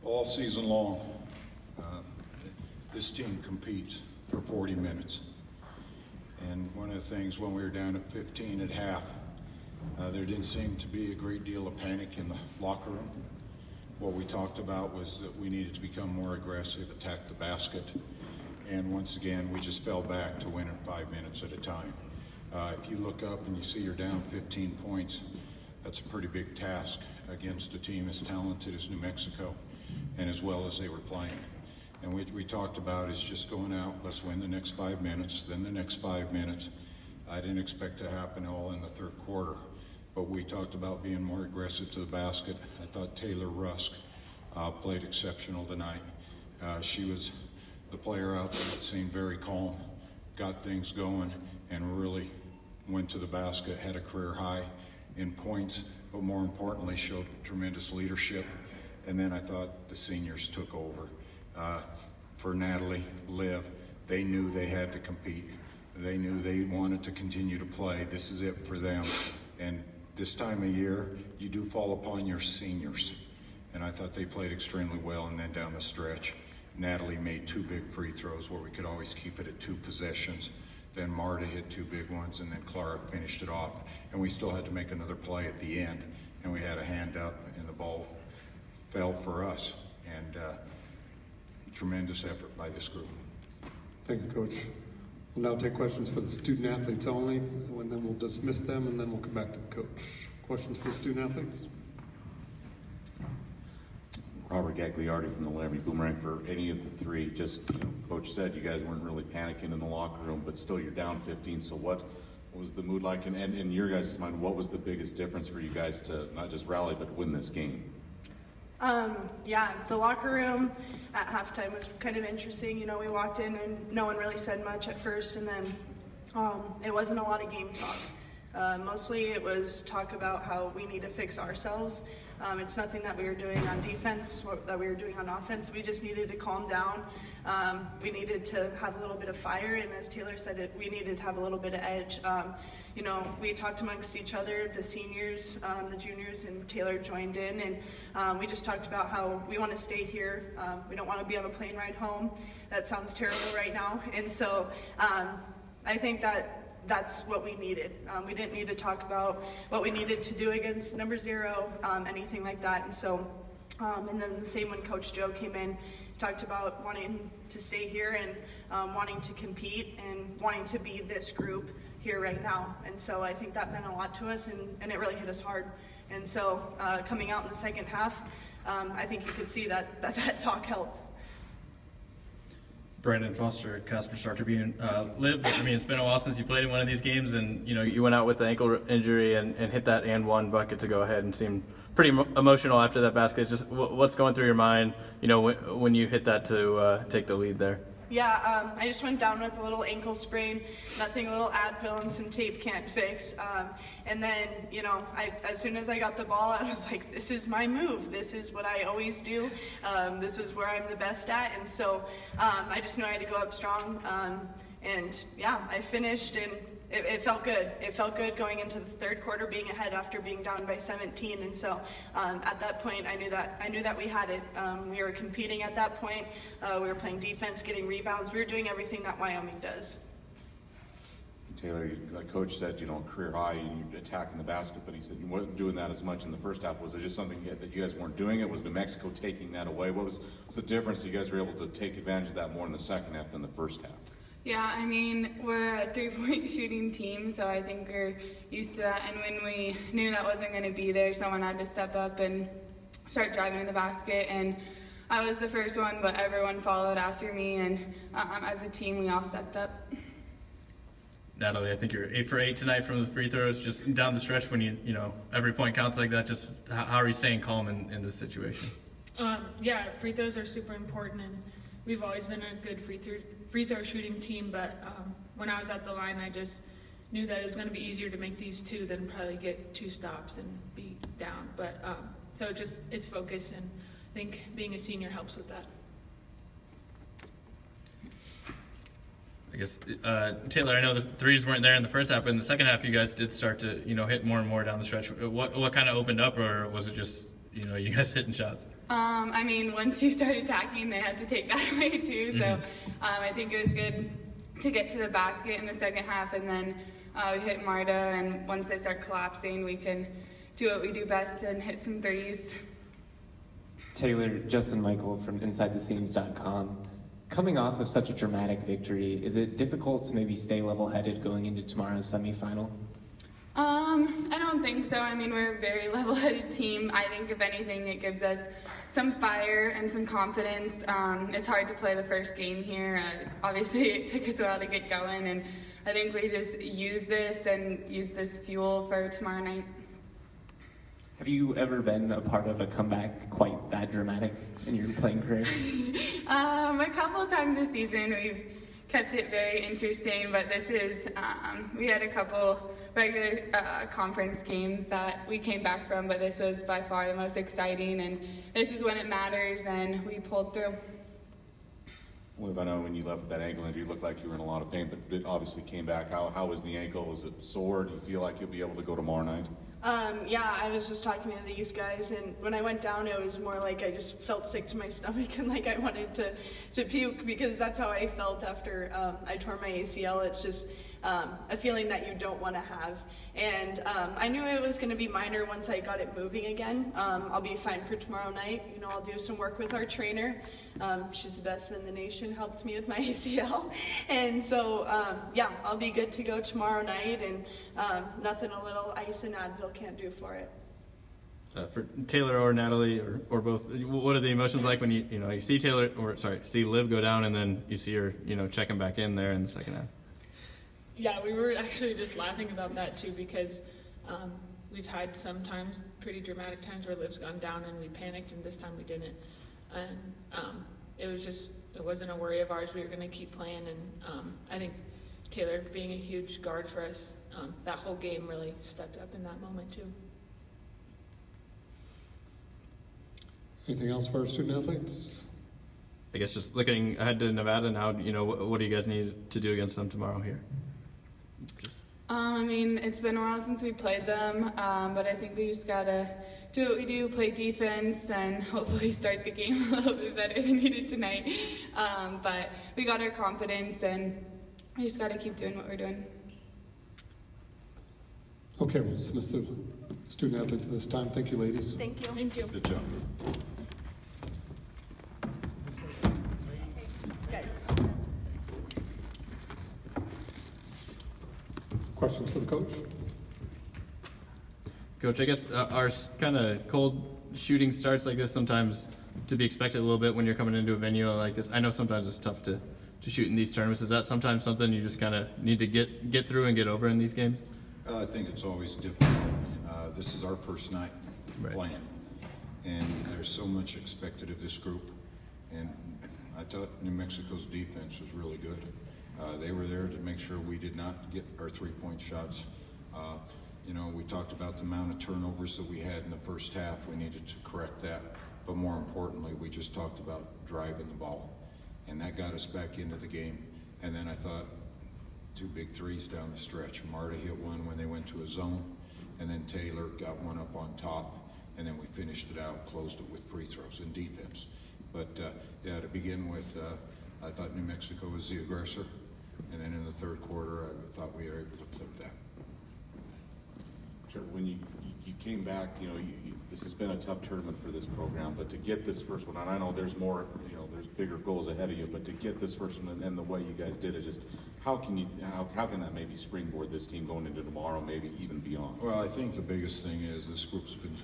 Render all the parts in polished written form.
All season long, this team competes for 40 minutes. And one of the things when we were down at 15 at half, there didn't seem to be a great deal of panic in the locker room. What we talked about was that we needed to become more aggressive, attack the basket. And once again, we just fell back to win in 5 minutes at a time. If you look up and you see you're down 15 points, that's a pretty big task against a team as talented as New Mexico and as well as they were playing. And we talked about is just going out, let's win the next 5 minutes, then the next 5 minutes. I didn't expect to happen all in the third quarter, but we talked about being more aggressive to the basket. I thought Taylor Rusk played exceptional tonight. She was the player out there that seemed very calm, got things going, and really went to the basket, had a career high in points, but more importantly showed tremendous leadership. And then I thought the seniors took over. For Natalie, Liv, they knew they had to compete. They knew they wanted to continue to play. This is it for them. And this time of year, you do fall upon your seniors. And I thought they played extremely well. And then down the stretch, Natalie made 2 big free throws where we could always keep it at 2 possessions. Then Marta hit 2 big ones, and then Clara finished it off. And we still had to make another play at the end. And we had a hand up, and the ball fell for us. And tremendous effort by this group. Thank you, Coach. We'll now take questions for the student athletes only, and then we'll dismiss them, and then we'll come back to the coach. Questions for the student athletes? Robert Gagliardi from the Laramie Boomerang. For any of the 3, just, Coach said you guys weren't really panicking in the locker room, but still you're down 15. So what was the mood like? And in your guys' mind, what was the biggest difference for you guys to not just rally, but win this game? Yeah, the locker room at halftime was kind of interesting. We walked in and no one really said much at first, and then it wasn't a lot of game talk. Mostly it was talk about how we need to fix ourselves. It's nothing that we were doing on defense, that we were doing on offense. We just needed to calm down. We needed to have a little bit of fire, and as Taylor said, we needed to have a little bit of edge. We talked amongst each other, the seniors, the juniors, and Taylor joined in, and we just talked about how we want to stay here. We don't want to be on a plane ride home. That sounds terrible right now, and so I think that's what we needed. We didn't need to talk about what we needed to do against number 0, anything like that. And so, and then the same when Coach Joe came in, talked about wanting to stay here and wanting to compete and wanting to be this group here right now. And so I think that meant a lot to us, and it really hit us hard. And so coming out in the second half, I think you could see that talk helped. Brandon Foster at Casper Star-Tribune. Liv, it's been a while since you played in one of these games, and you went out with the ankle injury and hit that and one bucket to go ahead and seemed pretty emotional after that basket. Just what's going through your mind, when you hit that to take the lead there? Yeah, I just went down with a little ankle sprain, nothing a little Advil and some tape can't fix. And then, as soon as I got the ball, I was like, this is my move. This is what I always do. This is where I'm the best at. And so I just knew I had to go up strong. And yeah, I finished, and it felt good. It felt good going into the third quarter, being ahead after being down by 17. And so at that point, I knew that we had it. We were competing at that point. We were playing defense, getting rebounds. We were doing everything that Wyoming does. Taylor, like Coach said, career high, you attacking the basket, but he said you weren't doing that as much in the first half. Was it just something that you guys weren't doing it? Was New Mexico taking that away? What's the difference that you guys were able to take advantage of that more in the second half than the first half? Yeah, we're a 3-point shooting team, so I think we're used to that. And when we knew that wasn't going to be there, someone had to step up and start driving to the basket. And I was the first one, but everyone followed after me. And as a team, we all stepped up. Natalie, I think you're 8 for 8 tonight from the free throws. Just down the stretch, when every point counts like that. Just how are you staying calm in this situation? Yeah, free throws are super important, and we've always been a good free throw shooting team, but when I was at the line, I just knew that it was going to be easier to make these 2 than probably get 2 stops and be down. But so it's focus, and I think being a senior helps with that. I guess, Taylor, I know the threes weren't there in the first half, but in the second half you guys did start to, hit more and more down the stretch. What kind of opened up, or was it just you guys hitting shots? I mean, once you start attacking, they had to take that away too. So I think it was good to get to the basket in the second half, and then we hit Marta, and once they start collapsing, we can do what we do best and hit some threes. Taylor, Justin Michael from InsideTheSeams.com. Coming off of such a dramatic victory, is it difficult to maybe stay level-headed going into tomorrow's semifinal? I don't think so. I mean, we're a very level-headed team. I think, if anything, it gives us some fire and some confidence. It's hard to play the first game here. Obviously, it took us a while to get going, and I think we just use this fuel for tomorrow night. Have you ever been a part of a comeback quite that dramatic in your playing career? A couple of times this season, we've kept it very interesting, but this is, we had a couple regular conference games that we came back from, but this was by far the most exciting, and this is when it matters, and we pulled through. Liv, I know when you left with that ankle injury, you looked like you were in a lot of pain, but it obviously came back. How was the ankle? Was it sore? Do you feel like you'll be able to go tomorrow night? Yeah, I was just talking to these guys, and when I went down, it was more like I just felt sick to my stomach and like I wanted to puke, because that's how I felt after I tore my ACL. It's just a feeling that you don't want to have. And I knew it was going to be minor once I got it moving again. I'll be fine for tomorrow night. I'll do some work with our trainer. She's the best in the nation, helped me with my ACL. And so, yeah, I'll be good to go tomorrow night, and nothing a little ice and Advil can't do for it. For Taylor or Natalie or both, what are the emotions like when you see see Liv go down, and then you see her checking back in there in the second half? Yeah, we were actually just laughing about that too, because we've had sometimes pretty dramatic times where Liv's gone down and we panicked, and this time we didn't. And it wasn't a worry of ours. We were going to keep playing, and I think Taylor, being a huge guard for us, that whole game really stepped up in that moment too. Anything else for our student athletes? I guess just looking ahead to Nevada now, what do you guys need to do against them tomorrow here? I mean, it's been a while since we played them, but I think we just gotta do what we do, play defense, and hopefully start the game a little bit better than we did tonight. But we got our confidence, and we just gotta keep doing what we're doing. Okay, we'll dismiss the student athletes this time. Thank you, ladies. Thank you. Thank you. Good job. Guys. Questions for the coach? Coach, I guess our kind of cold shooting starts like this sometimes to be expected a little bit when you're coming into a venue like this. I know sometimes it's tough to shoot in these tournaments. Is that sometimes something you just kind of need to get through and get over in these games? I think it's always difficult. This is our first night playing, and there's so much expected of this group. And I thought New Mexico's defense was really good. They were there to make sure we did not get our three-point shots. We talked about the amount of turnovers that we had in the first half. We needed to correct that. But more importantly, we just talked about driving the ball. And that got us back into the game. And then I thought, two big threes down the stretch. Marta hit one when they went to a zone, and then Taylor got one up on top, and then we finished it out, closed it with free throws and defense. But yeah, to begin with, I thought New Mexico was the aggressor, and then in the third quarter, I thought we were able to flip that. Sure. When you came back, this has been a tough tournament for this program, but to get this first one, and I know there's more, there's bigger goals ahead of you, but to get this first one and the way you guys did it, just how can that maybe springboard this team going into tomorrow, maybe even beyond? Well, I think the biggest thing is this group's been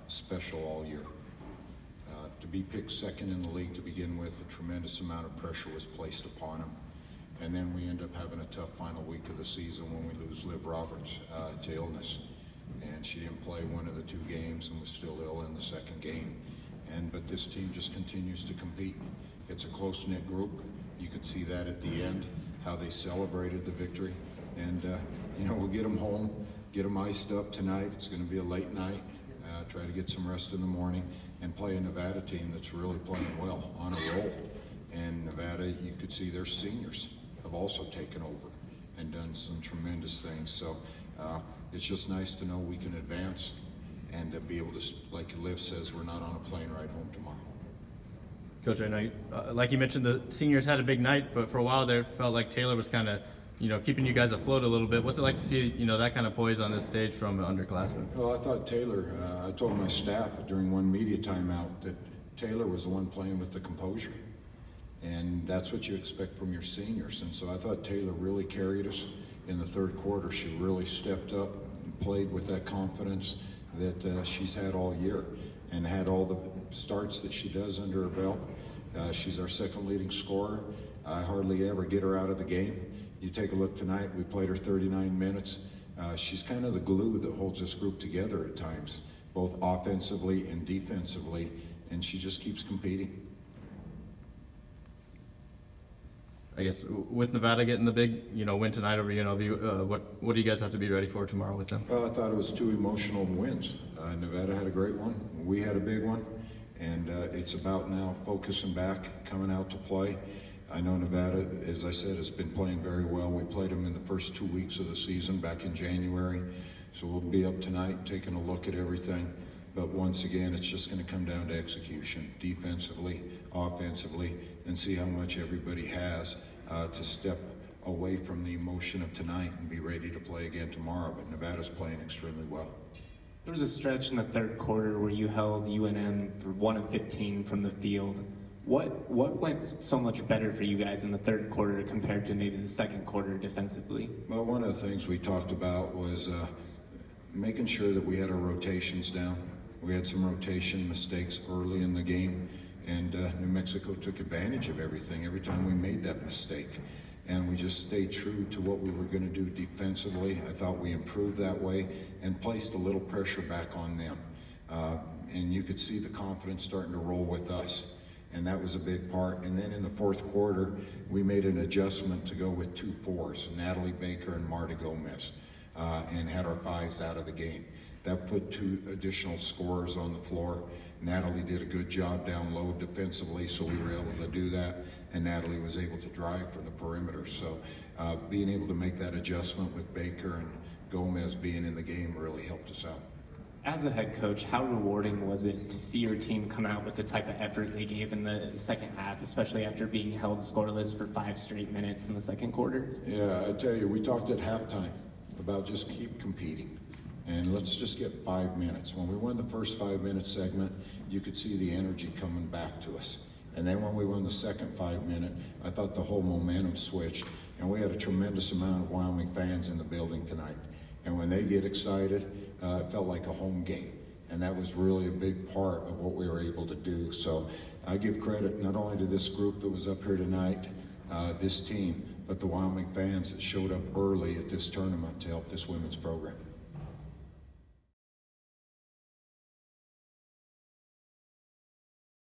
special all year. To be picked second in the league to begin with, a tremendous amount of pressure was placed upon them. And then we end up having a tough final week of the season when we lose Liv Roberts to illness. And she didn't play one of the two games and was still ill in the second game. But this team just continues to compete. It's a close-knit group. You could see that at the end, how they celebrated the victory. And, we'll get them home, get them iced up tonight. It's going to be a late night. Try to get some rest in the morning and play a Nevada team that's really playing well, on a roll. And Nevada, you could see their seniors have also taken over and done some tremendous things. So it's just nice to know we can advance. And and be able to, like Liv says, we're not on a plane ride home tomorrow. Coach, I know, like you mentioned, the seniors had a big night, but for a while there, it felt like Taylor was kind of, keeping you guys afloat a little bit. What's it like to see, that kind of poise on this stage from an underclassman? Well, I thought Taylor, I told my staff during one media timeout that Taylor was the one playing with the composure. And that's what you expect from your seniors. And so I thought Taylor really carried us in the third quarter. She really stepped up and played with that confidence that she's had all year, and had all the starts that she does under her belt. She's our second leading scorer. I hardly ever get her out of the game. You take a look tonight, we played her 39 minutes. She's kind of the glue that holds this group together at times, both offensively and defensively, and she just keeps competing. I guess with Nevada getting the big, win tonight over UNLV, what do you guys have to be ready for tomorrow with them? Well, I thought it was two emotional wins. Nevada had a great one. We had a big one. And it's about now focusing back, coming out to play. I know Nevada, as I said, has been playing very well. We played them in the first 2 weeks of the season back in January. So we'll be up tonight taking a look at everything. But once again, it's just going to come down to execution, defensively, offensively, and see how much everybody has to step away from the emotion of tonight and be ready to play again tomorrow. But Nevada's playing extremely well. There was a stretch in the third quarter where you held UNM for 1 of 15 from the field. What went so much better for you guys in the third quarter compared to maybe the second quarter defensively? Well, one of the things we talked about was making sure that we had our rotations down. We had some rotation mistakes early in the game, and New Mexico took advantage of everything every time we made that mistake. And we just stayed true to what we were going to do defensively. I thought we improved that way and placed a little pressure back on them. And you could see the confidence starting to roll with us. And that was a big part. And then in the fourth quarter, we made an adjustment to go with 2 4s, Natalie Baker and Marta Gomez, and had our 5s out of the game. That put 2 additional scorers on the floor. Natalie did a good job down low defensively, so we were able to do that. And Natalie was able to drive from the perimeter. So being able to make that adjustment with Baker and Gomez being in the game really helped us out. As a head coach, how rewarding was it to see your team come out with the type of effort they gave in the second half, especially after being held scoreless for 5 straight minutes in the second quarter? Yeah, I tell you, we talked at halftime about just keep competing. And let's just get 5 minutes. When we won the first 5-minute segment, you could see the energy coming back to us. And then when we won the second 5-minute, I thought the whole momentum switched. And we had a tremendous amount of Wyoming fans in the building tonight. And when they get excited, it felt like a home game. And that was really a big part of what we were able to do. So I give credit not only to this group that was up here tonight, this team, but the Wyoming fans that showed up early at this tournament to help this women's program.